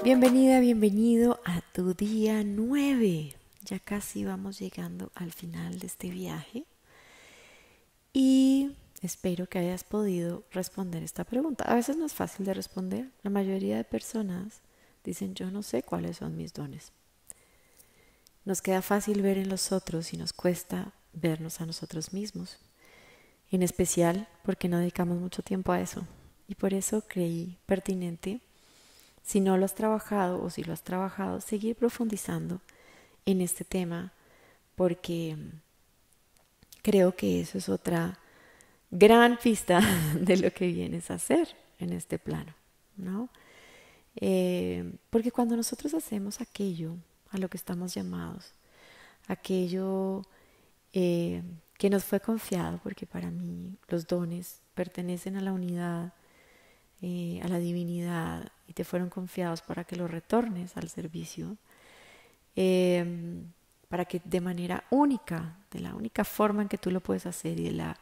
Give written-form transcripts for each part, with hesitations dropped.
Bienvenida, bienvenido a tu día 9. Ya casi vamos llegando al final de este viaje y espero que hayas podido responder esta pregunta. A veces no es fácil de responder. La mayoría de personas dicen yo no sé cuáles son mis dones. Nos queda fácil ver en los otros y nos cuesta vernos a nosotros mismos. En especial porque no dedicamos mucho tiempo a eso. Y por eso creí pertinente, si no lo has trabajado o si lo has trabajado, seguir profundizando en este tema, porque creo que eso es otra gran pista de lo que vienes a hacer en este plano, ¿no? Porque cuando nosotros hacemos aquello a lo que estamos llamados, aquello que nos fue confiado, porque para mí los dones pertenecen a la unidad, a la divinidad, y te fueron confiados para que los retornes al servicio, para que de manera única, de la única forma en que tú lo puedes hacer y de la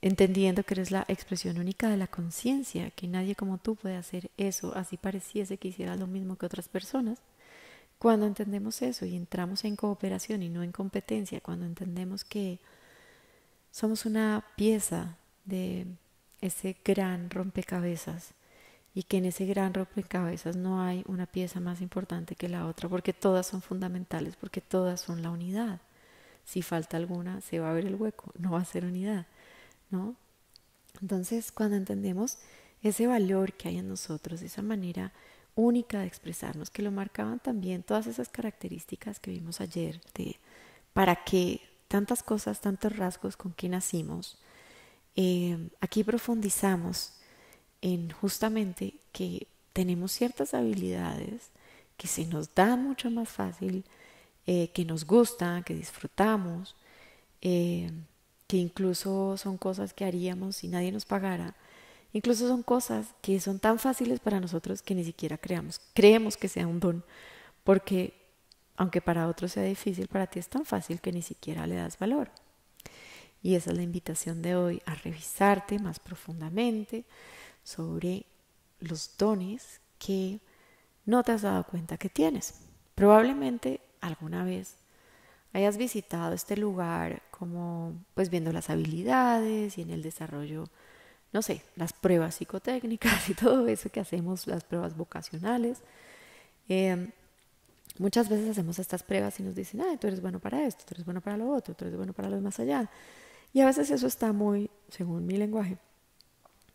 entendiendo que eres la expresión única de la conciencia, que nadie como tú puede hacer eso, así pareciese que hiciera lo mismo que otras personas. Cuando entendemos eso y entramos en cooperación y no en competencia, cuando entendemos que somos una pieza de ese gran rompecabezas y que en ese gran rompecabezas no hay una pieza más importante que la otra, porque todas son fundamentales, porque todas son la unidad. Si falta alguna, se va a ver el hueco, no va a ser unidad, ¿no? Entonces, cuando entendemos ese valor que hay en nosotros, esa manera única de expresarnos, que lo marcaban también todas esas características que vimos ayer, de para qué tantas cosas, tantos rasgos con que nacimos, aquí profundizamos en justamente que tenemos ciertas habilidades que se nos da mucho más fácil, que nos gustan, que disfrutamos, que incluso son cosas que haríamos si nadie nos pagara. Incluso son cosas que son tan fáciles para nosotros que ni siquiera creemos que sea un don, porque aunque para otros sea difícil, para ti es tan fácil que ni siquiera le das valor. Y esa es la invitación de hoy, a revisarte más profundamente sobre los dones que no te has dado cuenta que tienes. Probablemente alguna vez hayas visitado este lugar como pues viendo las habilidades y en el desarrollo, no sé, las pruebas psicotécnicas y todo eso que hacemos, las pruebas vocacionales. Muchas veces hacemos estas pruebas y nos dicen, tú eres bueno para esto, tú eres bueno para lo otro, tú eres bueno para lo más allá. Y a veces eso está muy, según mi lenguaje,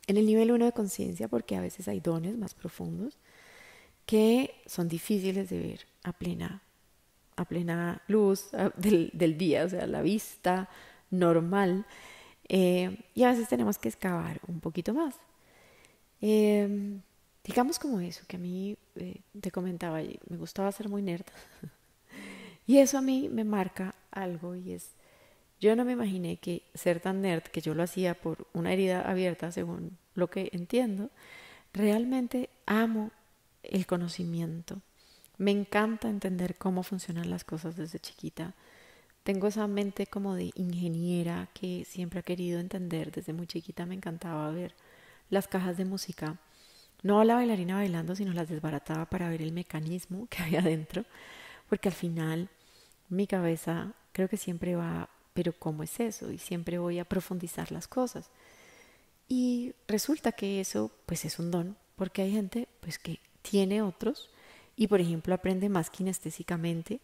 en el nivel 1 de conciencia, porque a veces hay dones más profundos que son difíciles de ver a plena luz del día, o sea, la vista normal. Y a veces tenemos que excavar un poquito más. Digamos como eso, que a mí, te comentaba, me gustaba ser muy nerd. Y eso a mí me marca algo y es, yo no me imaginé que ser tan nerd, que yo lo hacía por una herida abierta, según lo que entiendo, realmente amo el conocimiento. Me encanta entender cómo funcionan las cosas desde chiquita. Tengo esa mente como de ingeniera que siempre ha querido entender. Desde muy chiquita me encantaba ver las cajas de música. No a la bailarina bailando, sino las desbarataba para ver el mecanismo que había adentro. Porque al final mi cabeza creo que siempre va, pero ¿cómo es eso? Y siempre voy a profundizar las cosas. Y resulta que eso pues es un don, porque hay gente pues que tiene otros y por ejemplo aprende más kinestésicamente.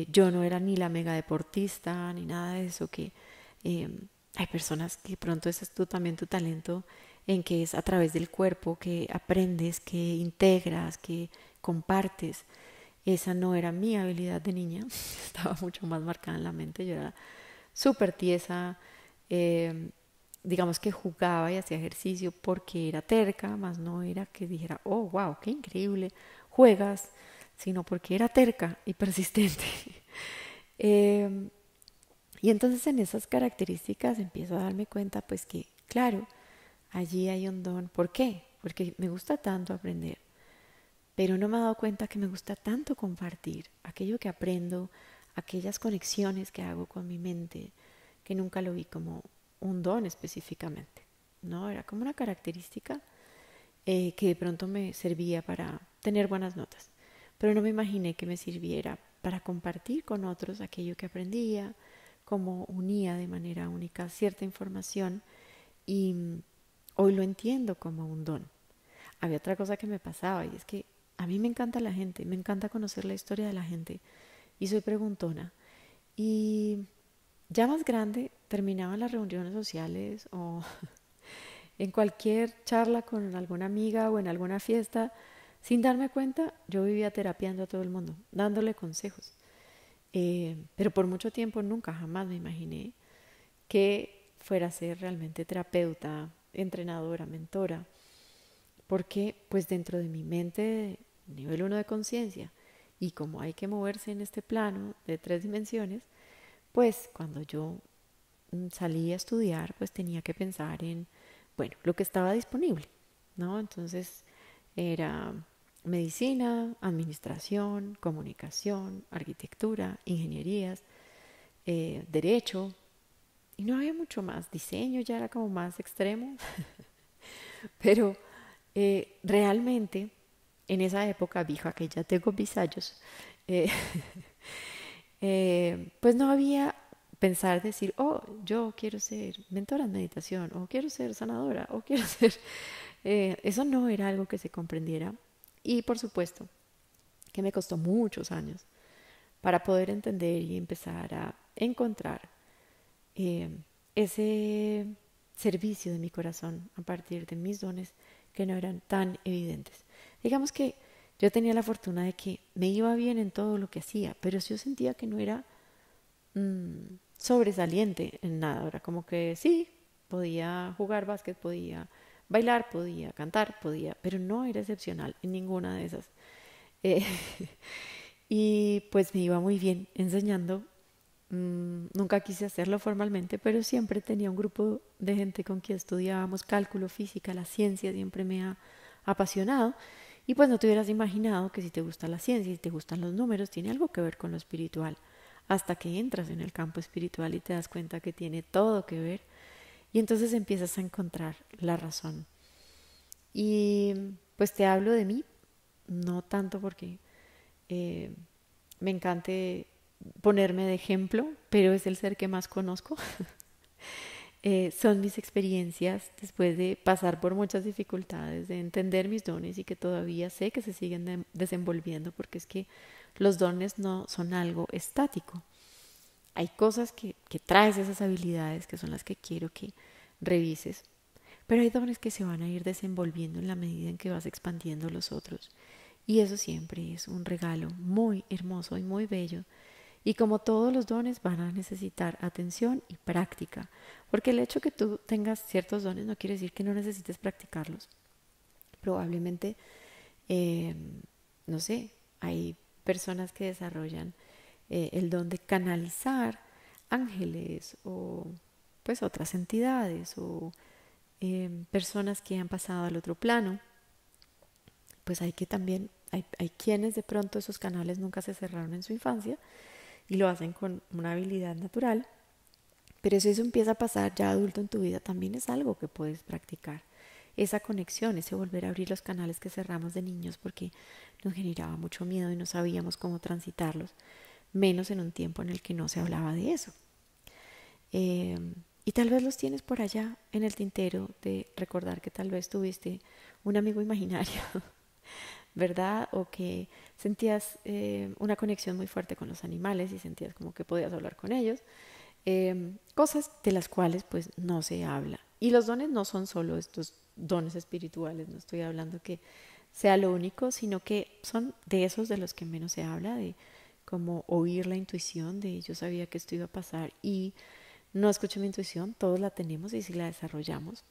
Yo no era ni la mega deportista ni nada de eso, que hay personas que pronto ese es también tu talento, en que es a través del cuerpo que aprendes, que integras, que compartes. Esa no era mi habilidad de niña, estaba mucho más marcada en la mente, yo era súper tiesa, eh, digamos que jugaba y hacía ejercicio porque era terca, más no era que dijera, oh, wow, qué increíble, juegas, sino porque era terca y persistente. eh, y entonces en esas características empiezo a darme cuenta pues que, claro, allí hay un don. ¿Por qué? Porque me gusta tanto aprender, pero no me he dado cuenta que me gusta tanto compartir aquello que aprendo, aquellas conexiones que hago con mi mente, que nunca lo vi como un don específicamente, ¿no? Era como una característica que de pronto me servía para tener buenas notas, pero no me imaginé que me sirviera para compartir con otros aquello que aprendía, cómo unía de manera única cierta información y hoy lo entiendo como un don. Había otra cosa que me pasaba y es que a mí me encanta la gente, me encanta conocer la historia de la gente y soy preguntona. Y ya más grande terminaban las reuniones sociales o en cualquier charla con alguna amiga o en alguna fiesta, sin darme cuenta, yo vivía terapiando a todo el mundo, dándole consejos. Pero por mucho tiempo nunca, jamás me imaginé que fuera a ser realmente terapeuta, entrenadora, mentora, porque pues dentro de mi mente, nivel uno de conciencia, y como hay que moverse en este plano de 3 dimensiones, pues cuando yo salí a estudiar, pues tenía que pensar en, bueno, lo que estaba disponible, ¿no? Entonces era medicina, administración, comunicación, arquitectura, ingenierías, derecho, y no había mucho más. Diseño ya era como más extremo, pero realmente en esa época, vieja que ya tengo mis años, eh, pues no había pensar, decir, oh, yo quiero ser mentora en meditación, o quiero ser sanadora, o quiero ser... eso no era algo que se comprendiera. Y por supuesto que me costó muchos años para poder entender y empezar a encontrar eh, ese servicio de mi corazón a partir de mis dones que no eran tan evidentes. Digamos que yo tenía la fortuna de que me iba bien en todo lo que hacía, pero yo sentía que no era sobresaliente en nada. Era como que sí, podía jugar básquet, podía bailar, podía cantar, podía, pero no era excepcional en ninguna de esas. Eh, y pues me iba muy bien enseñando. Nunca quise hacerlo formalmente, pero siempre tenía un grupo de gente con quien estudiábamos cálculo, física, la ciencia siempre me ha apasionado. Y pues no te hubieras imaginado que si te gusta la ciencia y te gustan los números, tiene algo que ver con lo espiritual. Hasta que entras en el campo espiritual y te das cuenta que tiene todo que ver. Y entonces empiezas a encontrar la razón. Y pues te hablo de mí, no tanto porque eh, me encante ponerme de ejemplo, pero es el ser que más conozco. Son mis experiencias después de pasar por muchas dificultades, de entender mis dones y que todavía sé que se siguen desenvolviendo porque es que los dones no son algo estático. Hay cosas que traes esas habilidades que son las que quiero que revises, pero hay dones que se van a ir desenvolviendo en la medida en que vas expandiendo los otros. Y eso siempre es un regalo muy hermoso y muy bello. Y como todos los dones van a necesitar atención y práctica, porque el hecho que tú tengas ciertos dones no quiere decir que no necesites practicarlos. Probablemente, eh, no sé, hay personas que desarrollan el don de canalizar ángeles o pues otras entidades o personas que han pasado al otro plano. Pues hay que también, hay quienes de pronto esos canales nunca se cerraron en su infancia y lo hacen con una habilidad natural, pero si eso empieza a pasar ya adulto en tu vida, también es algo que puedes practicar. Esa conexión, ese volver a abrir los canales que cerramos de niños porque nos generaba mucho miedo y no sabíamos cómo transitarlos, menos en un tiempo en el que no se hablaba de eso. Eh, y tal vez los tienes por allá en el tintero de recordar que tal vez tuviste un amigo imaginario, ¿verdad? O que sentías una conexión muy fuerte con los animales y sentías como que podías hablar con ellos. Cosas de las cuales pues no se habla. Y los dones no son solo estos dones espirituales, no estoy hablando que sea lo único, sino que son de esos de los que menos se habla, de como oír la intuición de yo sabía que esto iba a pasar y no escuché mi intuición, todos la tenemos y si la desarrollamos,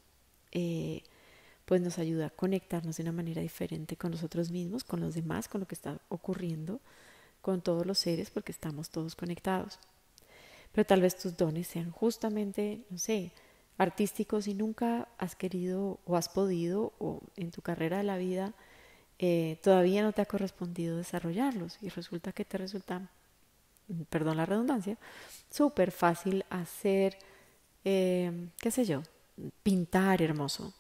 pues nos ayuda a conectarnos de una manera diferente con nosotros mismos, con los demás, con lo que está ocurriendo, con todos los seres, porque estamos todos conectados. Pero tal vez tus dones sean justamente, no sé, artísticos y nunca has querido o has podido o en tu carrera de la vida todavía no te ha correspondido desarrollarlos y resulta que te resulta, perdón la redundancia, súper fácil hacer, qué sé yo, pintar hermoso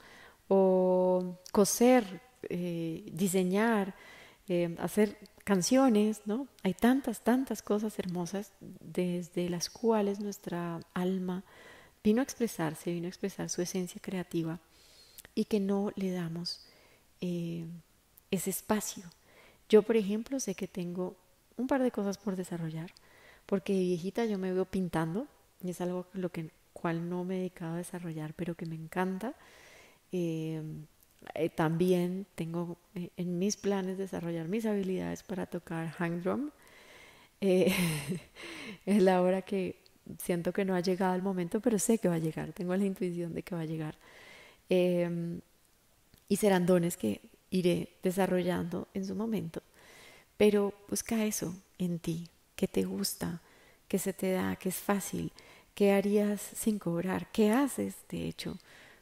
o coser, diseñar, hacer canciones, ¿no? Hay tantas, tantas cosas hermosas desde las cuales nuestra alma vino a expresarse, vino a expresar su esencia creativa y que no le damos eh, ese espacio. Yo, por ejemplo, sé que tengo un par de cosas por desarrollar, porque de viejita yo me veo pintando, y es algo lo que cual no me he dedicado a desarrollar, pero que me encanta. Eh, También tengo en mis planes desarrollar mis habilidades para tocar hang drum. Eh, es la hora que siento que no ha llegado el momento, pero sé que va a llegar, tengo la intuición de que va a llegar. Eh, y serán dones que iré desarrollando en su momento. Pero busca eso en ti, que te gusta, que se te da, que es fácil, que harías sin cobrar, que haces, de hecho,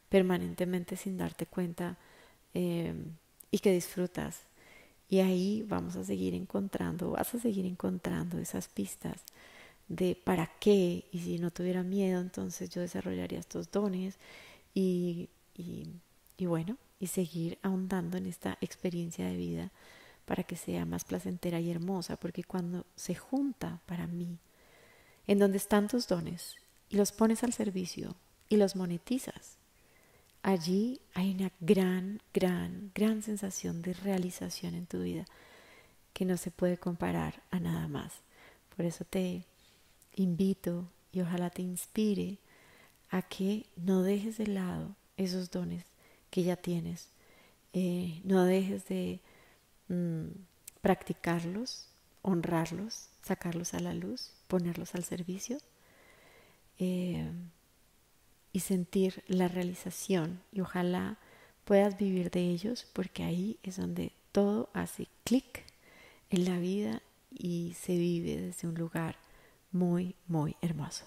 permanentemente sin darte cuenta eh, y que disfrutas. Y ahí vamos a seguir encontrando, vas a seguir encontrando esas pistas de para qué, y si no tuviera miedo, entonces yo desarrollaría estos dones y, y, y bueno, y seguir ahondando en esta experiencia de vida para que sea más placentera y hermosa, porque cuando se junta para mí, en donde están tus dones y los pones al servicio y los monetizas, allí hay una gran, gran, gran sensación de realización en tu vida que no se puede comparar a nada más. Por eso te invito y ojalá te inspire a que no dejes de lado esos dones que ya tienes. No dejes de mm, practicarlos, honrarlos, sacarlos a la luz, ponerlos al servicio eh, y sentir la realización. Y ojalá puedas vivir de ellos porque ahí es donde todo hace clic en la vida y se vive desde un lugar muy, muy hermoso.